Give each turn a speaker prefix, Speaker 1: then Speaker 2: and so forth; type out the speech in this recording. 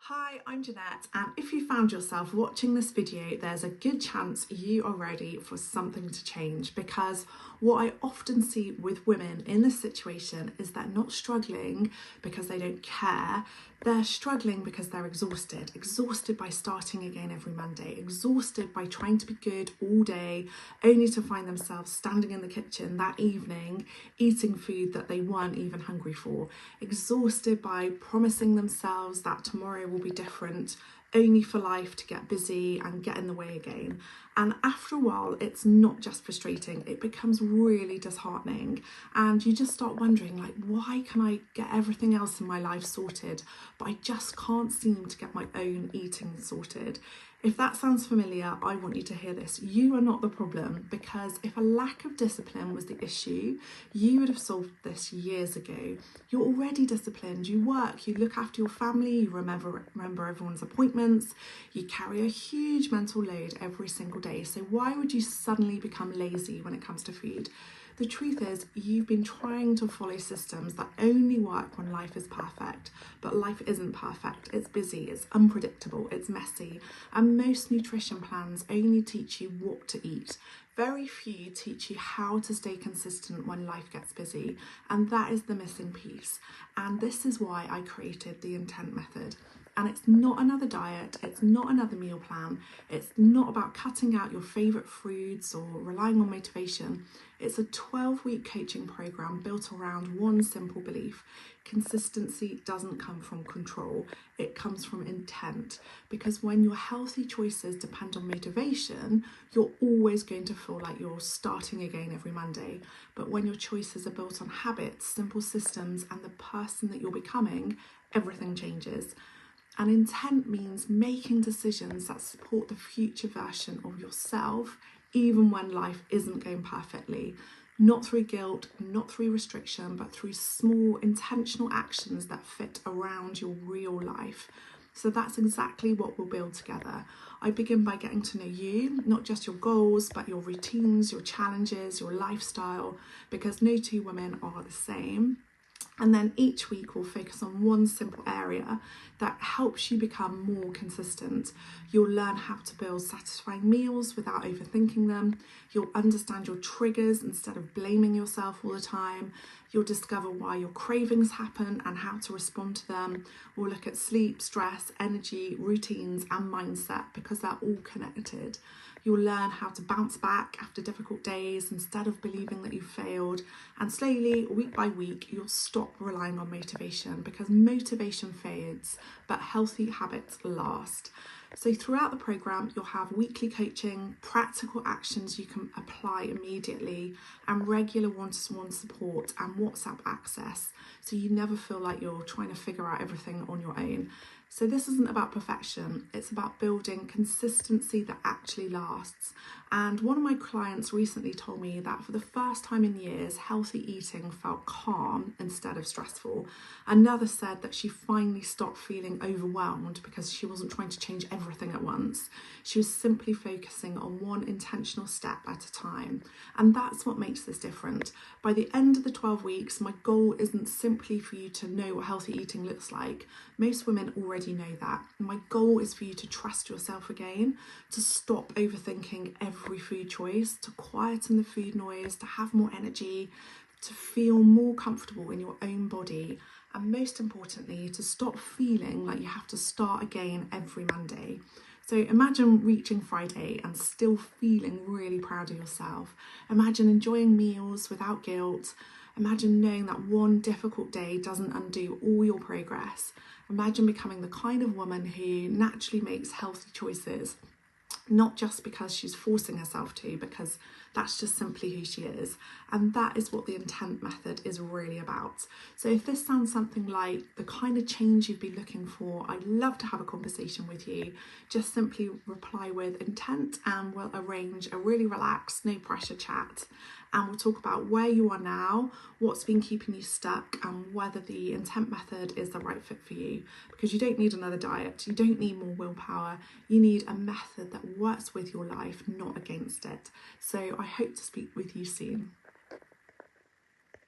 Speaker 1: Hi, I'm Jeanette, and if you found yourself watching this video, there's a good chance you are ready for something to change, because what I often see with women in this situation is they're not struggling because they don't care. They're struggling because they're exhausted by starting again every Monday, exhausted by trying to be good all day, only to find themselves standing in the kitchen that evening, eating food that they weren't even hungry for, exhausted by promising themselves that tomorrow will be different, only for life to get busy and get in the way again. And after a while, it's not just frustrating, it becomes really disheartening, and you just start wondering, like, why can I get everything else in my life sorted, but I just can't seem to get my own eating sorted? If that sounds familiar, I want you to hear this. You are not the problem, because if a lack of discipline was the issue, you would have solved this years ago. You're already disciplined, you work, you look after your family, you remember everyone's appointments, you carry a huge mental load every single day. So why would you suddenly become lazy when it comes to food? The truth is, you've been trying to follow systems that only work when life is perfect, but life isn't perfect. It's busy, it's unpredictable, it's messy, and most nutrition plans only teach you what to eat. Very few teach you how to stay consistent when life gets busy, and that is the missing piece. And this is why I created the Intent Method. And it's not another diet, it's not another meal plan, it's not about cutting out your favourite foods or relying on motivation. It's a 12-week coaching programme built around one simple belief: consistency doesn't come from control, it comes from intent. Because when your healthy choices depend on motivation, you're always going to feel like you're starting again every Monday. But when your choices are built on habits, simple systems, and the person that you're becoming, everything changes. And intent means making decisions that support the future version of yourself, even when life isn't going perfectly. Not through guilt, not through restriction, but through small intentional actions that fit around your real life. So that's exactly what we'll build together. I begin by getting to know you, not just your goals, but your routines, your challenges, your lifestyle, because no two women are the same. And then each week we'll focus on one simple area that helps you become more consistent. You'll learn how to build satisfying meals without overthinking them. You'll understand your triggers instead of blaming yourself all the time. You'll discover why your cravings happen and how to respond to them. We'll look at sleep, stress, energy, routines, and mindset, because they're all connected. You'll learn how to bounce back after difficult days instead of believing that you've failed. And slowly, week by week, you'll stop relying on motivation, because motivation fades, but healthy habits last. So throughout the programme, you'll have weekly coaching, practical actions you can apply immediately, and regular one-to-one support and WhatsApp access, so you never feel like you're trying to figure out everything on your own. So this isn't about perfection, it's about building consistency that actually lasts. And one of my clients recently told me that for the first time in years, healthy eating felt calm instead of stressful. Another said that she finally stopped feeling overwhelmed because she wasn't trying to change everything at once. She was simply focusing on one intentional step at a time. And that's what makes this different. By the end of the 12 weeks, my goal isn't simply for you to know what healthy eating looks like. Most women already know that. My goal is for you to trust yourself again, to stop overthinking every food choice, to quieten the food noise, to have more energy, to feel more comfortable in your own body, and most importantly, to stop feeling like you have to start again every Monday. So imagine reaching Friday and still feeling really proud of yourself. Imagine enjoying meals without guilt. Imagine knowing that one difficult day doesn't undo all your progress. Imagine becoming the kind of woman who naturally makes healthy choices, not just because she's forcing herself to, because that's just simply who she is. And that is what the Intent Method is really about. So if this sounds something like the kind of change you'd be looking for, I'd love to have a conversation with you. Just simply reply with intent and we'll arrange a really relaxed, no pressure chat. And we'll talk about where you are now, what's been keeping you stuck, and whether the Intent Method is the right fit for you. Because you don't need another diet, you don't need more willpower, you need a method that works with your life, not against it. So I hope to speak with you soon.